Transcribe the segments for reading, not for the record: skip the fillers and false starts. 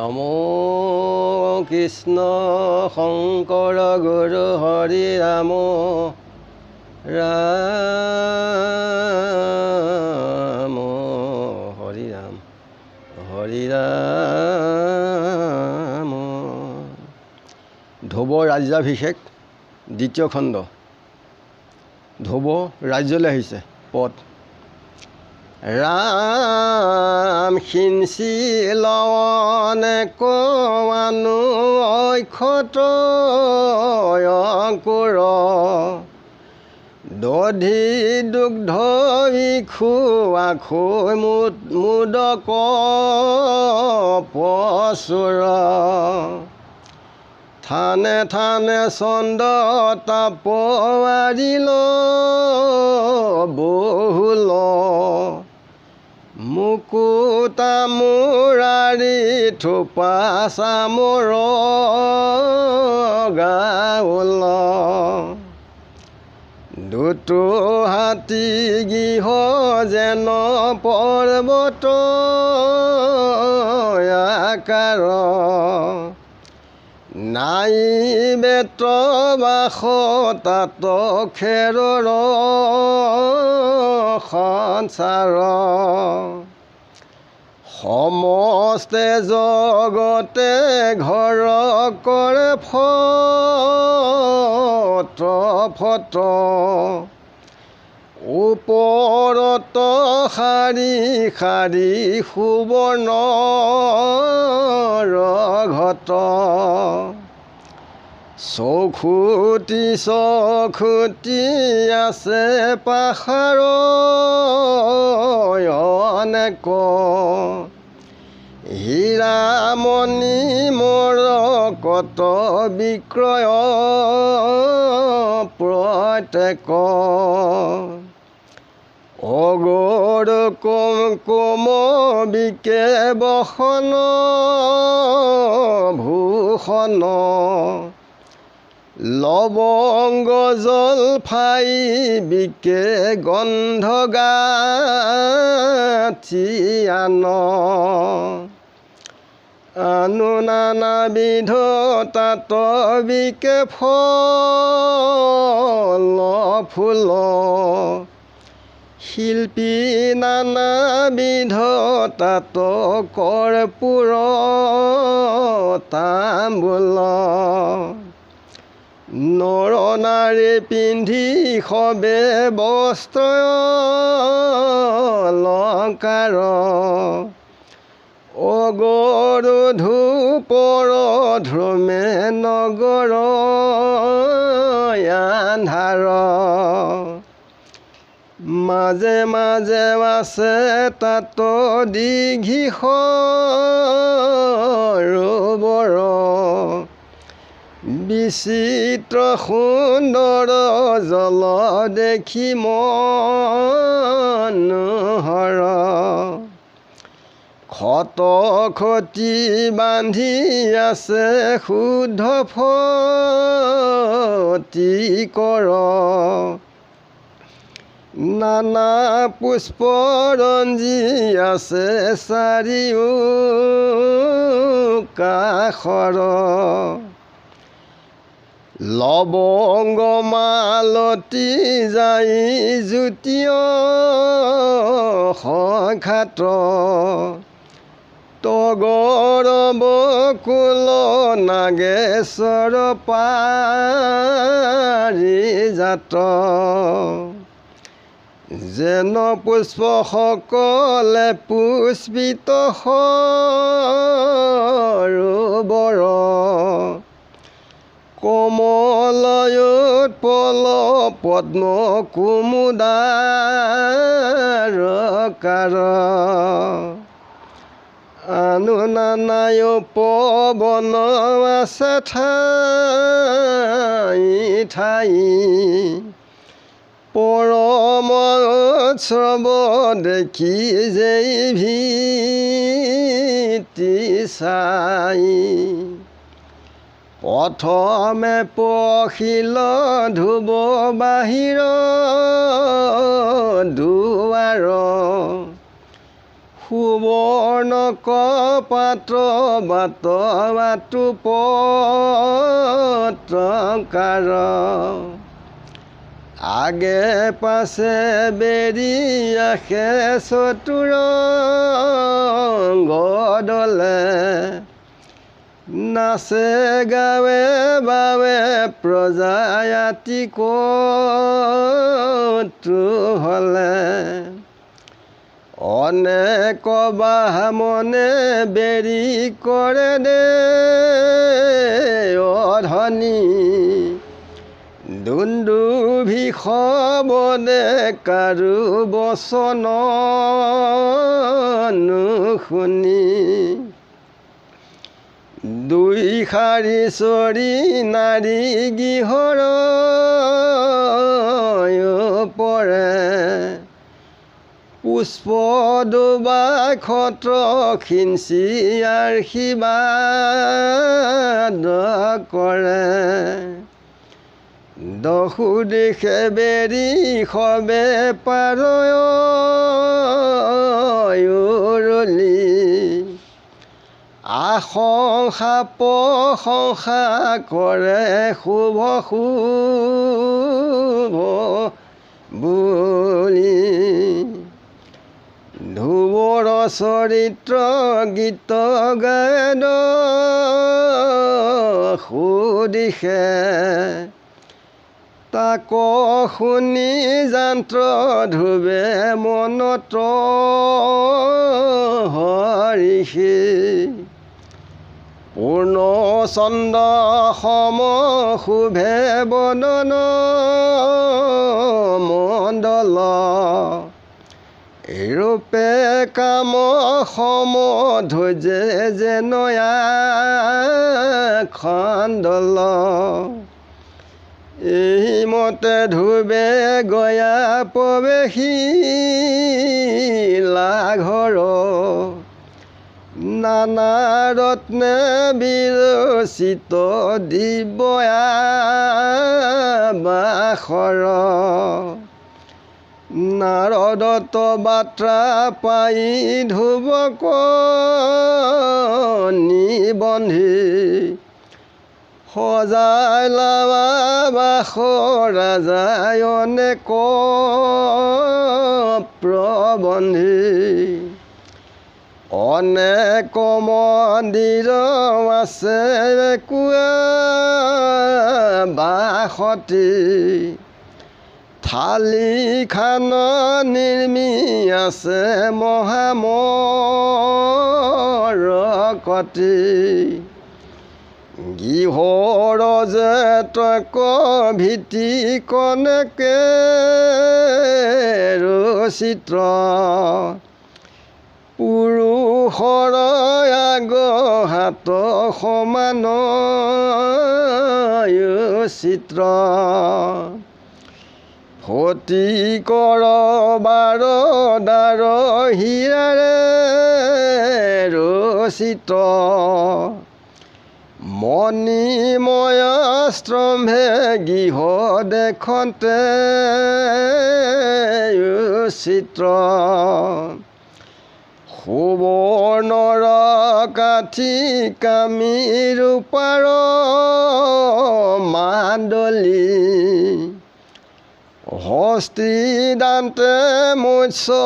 নমো কৃষ্ণ শংকৰ গুৰু হৰি ৰাম ৰাম হৰি ৰাম হৰি ৰাম। ধ্ৰুৱ ৰাজ্যাভিষেক দ্বিতীয় খণ্ড। ধ্ৰুৱ ৰাজ্যলৈ আহিছে পদ। ৰাম সিঞ্চি লৱনে কমানো অক্ষত অংকুৰ দধি দুগ্ধ ইখু আখু মুদক পচুৰ থানে থানে চন্দ তাপ আৰিল বহুল মুকুতা মুৰাৰী থোপা চামৰ গাউল দুটো হাতী গৃহ যেন পৰ্বত আকাৰ নাই বেত বাস তাত খেৰৰ সঞ্চাৰ সমস্তে জগতে ঘৰ কৰে ফট ওপৰত শাৰী শাৰী সুবৰ্ণ ঘট চৌখুটি চৌখুটি আছে পাহাৰ অনেক হীৰামণি মৰকত বিক্ৰয় প্ৰত্যেক অগৰ কুমকুম বিকে বসন ভূষণ লৱংগ জলফাই বিকে গন্ধ গাঠি আনো নানাবিধ তাত বিকে ফল ফুল শিল্পী নানাবিধ তাত কৰ্পূৰ তাম্বুল নৰ নাৰী পিন্ধি সবে বস্ত্ৰ অলংকাৰ অগৰ ধূপৰ ধ্ৰুমে নগৰ আন্ধাৰ মাজে মাজে আছে তাত দিঘি সৰোবৰ বিচিত্ৰ সুন্দৰ জল দেখি মনোহৰ খট খটি বান্ধি আছে শুদ্ধ ফটি কৰ নানা পুষ্পৰঞ্জী আছে চাৰিও কাষৰ লৱংগ মালতী যাই জ্যোতিয় সংঘাত তগৰ বকুল নাগেশ্বৰ পাৰিজাত যেন পুষ্প সকলে পুষ্পিত সৰোবৰ কমলয়োৎপল পদ্ম কুমুদাৰ কাৰ আনো নানায় পৱন আছে ঠাই ঠাই পৰম উৎসৱ দেখি যেই ভীতি চাই প্ৰথমে পখিল ধুব বাহিৰ দুৱাৰ সুবৰ্ণ কপাত্ৰ বাট বাটু পত্ৰকাৰ আগে পাছে বেৰি আহে চতুৰ গদলে নাচে গাৱে বাবে প্ৰজায়াতি কৌতূহলে অনেক বামনে বেৰি কৰে দে অধনি দুন্দুভি খবদে কাৰো বচন নুশুনি দুই শাৰী চৰি নাৰী গৃহৰ পৰে পুষ্প দুবা ক্ষত্ৰ খিঞ্চি আশীৰ্বাদ কৰে দহু দিশে বেৰি সবে পাৰলি আশংসা প্ৰশংসা কৰে শুভ শুভ বুলি ধ্ৰুৱৰ চৰিত্ৰ গীত গায়ন সুদিশে তাক শুনি যন্ত্ৰ ধ্ৰুৱে মনত হৰিষি পূৰ্ণচন্দ্ৰ সম শুভে বদন মণ্ডল ৰূপে কাম সম ধৈৰ্যে যেনয়া খণ্ডল এই মতে ধ্ৰুৱে গয়া প্ৰৱেশী লাঘৰ নানা ৰত্নে বিৰচিত দিব্যয়া বাসৰ নাৰদত বাৰ্তা পাই ধ্ৰুৱক নিবন্ধি সজাই লাৱা বাস ৰাজায় অনেক প্ৰবন্ধি অনেক মন্দিৰ আছে একোৱা বাসতি থালি খান নিৰ্মি আছে মহামৰকতি গৃহৰ যে তক ভীতি কনেকে ৰচিত পুৰুষৰ আগ হাত সমান চিত্ৰ সতী কৰ বাৰ দাৰ হীৰাৰে ৰচিত মণিময় স্তম্ভে গৃহ দেখতে চিত্ৰ সুবৰ্ণৰ কাঠি কামি ৰূপাৰ মাদলি হস্তি দান্তে মৎস্য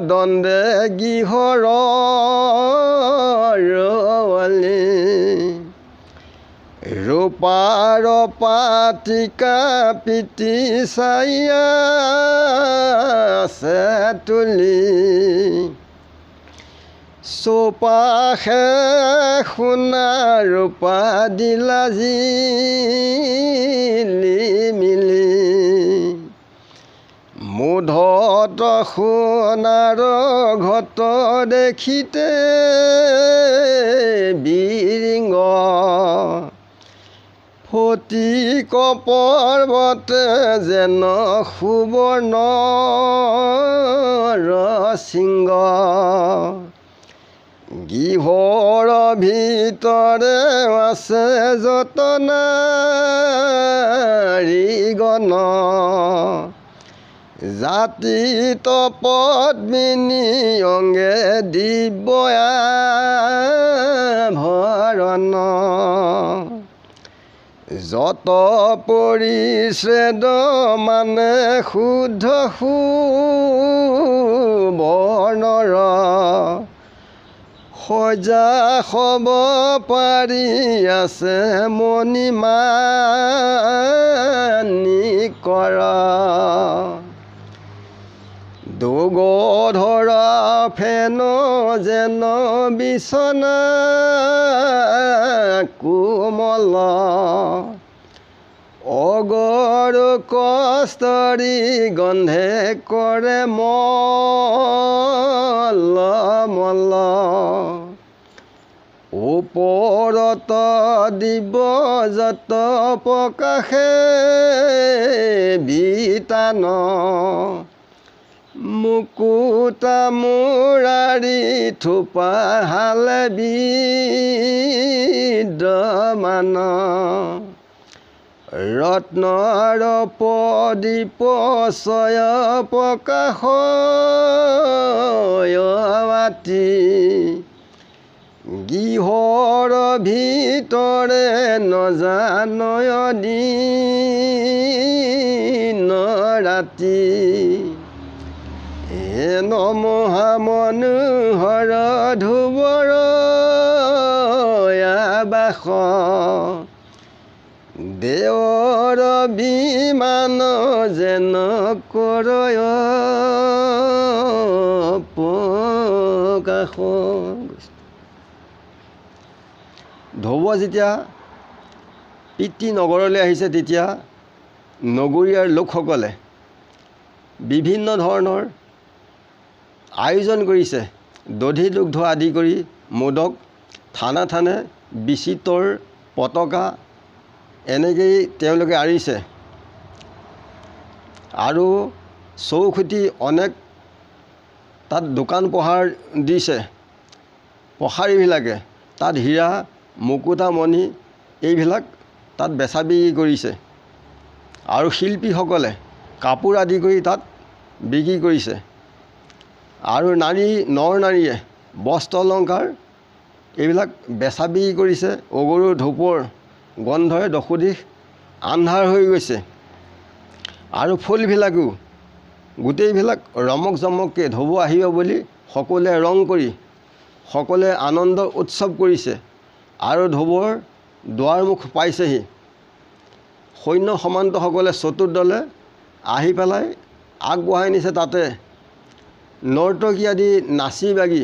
দণ্ডে গৃহৰ ৰলি ৰূপাৰ পাতিকা পিতি চাইয়া আছে তুলি চৌপাশে সোণা ৰূপা দিলাজি মিলি মুধত সোণাৰ ঘট দেখিতে বিৰিংগ ফটিক পৰ্বতে যেন সুবৰ্ণৰ সিংহ গৃহৰ ভিতৰে আছে যত নাৰীগণ জাতি তপদ্মিনী অংগে দিব্যয়া ভৰণ যত পৰিচ্ছেদ মানে শুদ্ধ সুবৰ্ণৰ সজা সব পাৰি আছে মণিমাণিকৰ দুগধৰা ফেন যেন বিছনা কোমল অগৰ কষ্টৰি গন্ধে কৰে মল ওপৰত দিব যত প্ৰকাশে বিতান মুকুতা মুৰাৰী থোপা হালে বিদ্যমান ৰত্নৰ প্ৰদীপ ছয় প্ৰকাশ মাতি গৃহৰ ভিতৰে নজানয় দিন ৰাতি হেন মহামনোহৰ ধুবৰ আবাস দেৱৰ বিমান যেন কৰয় প্ৰকাশ। ধ্ৰুৱ যেতিয়া পিতৃ নগৰলৈ আহিছে তেতিয়া নগৰীয়াৰ লোকসকলে বিভিন্ন ধৰণৰ আয়োজন কৰিছে। দধি দুগ্ধ আদি কৰি মোদক থানে থানে বিচিত্ৰৰ পতাকা এনেকৈয়ে তেওঁলোকে আঁৰিছে আৰু চৌখুটি অনেক তাত দোকান পোহাৰ দিছে। পহাৰীবিলাকে তাত হীৰা মুকুতা মণি এইবিলাক তাত বেচা বিক্ৰী কৰিছে আৰু শিল্পীসকলে কাপোৰ আদি কৰি তাত বিক্ৰী কৰিছে আৰু নৰ নাৰীয়ে বস্ত্ৰ অলংকাৰ এইবিলাক বেচা বিক্ৰী কৰিছে। অগৰুৰ ধূপৰ গন্ধৰে দশদিশ আন্ধাৰ হৈ গৈছে আৰু ফুলবিলাকো গোটেইবিলাক ৰমক জমককৈ ধ্ৰুৱ আহিব বুলি সকলোৱে ৰং কৰি সকলোৱে আনন্দ উৎসৱ কৰিছে আৰু ধ্ৰুৱৰ দুৱাৰমুখ পাইছেহি। সৈন্য সমান্তসকলে চতুৰ্দলে আহি পেলাই আগবঢ়াই নিছে। তাতে নৰ্তকী আদি নাচি বাগি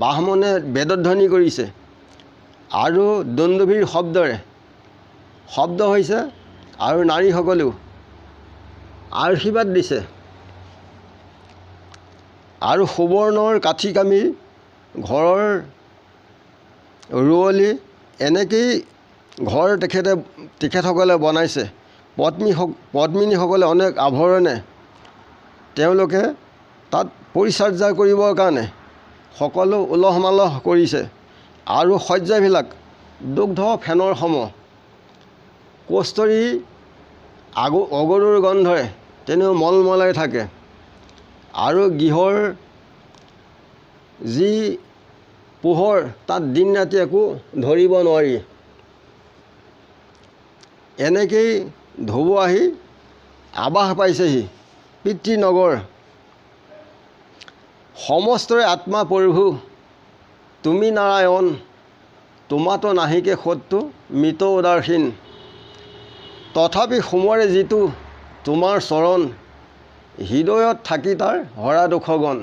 ব্ৰাহ্মণে বেদধ্বনি কৰিছে আৰু দুন্দুভিৰ শব্দ হৈছে আৰু নাৰীসকলেও আশীৰ্বাদ দিছে আৰু সুবৰ্ণৰ কাঠি কামি ঘৰৰ ৰুৱলি এনেকেই ঘৰ তেখেতসকলে বনাইছে। পদ্মিনীসকলে অনেক আভৰণে তেওঁলোকে তাত পৰিচৰ্যা কৰিবৰ কাৰণে সকলো উলহ মালহ কৰিছে আৰু শয্যাবিলাক দুগ্ধ ফেনৰ সম কষ্টৰি অগৰুৰ গন্ধৰে তেনেও মলমলাই থাকে আৰু গৃহৰ যি পোহৰ তাত দিন ৰাতি একো ধৰিব নোৱাৰি। এনেকেই ধ্ৰুৱ আহি আৱাস পাইছেহি পিতৃনগৰ। সমস্তৰে আত্মা প্ৰভু তুমি নাৰায়ণ তোমাতো নাহিকে সত্য মৃত উদাসীন তথাপি সোমৰে যিটো তোমাৰ চৰণ হৃদয়ত থাকি তাৰ হৰা দুখগণ।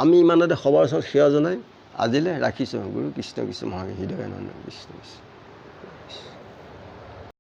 আমি ইমানতে সবৰ ওচৰত সেৱা জনাই আজিলৈ ৰাখিছোঁ। গুৰু কৃষ্ণ কৃষ্ণ মহাদেৱ হৃদয়ানন্দ কৃষ্ণ কৃষ্ণ।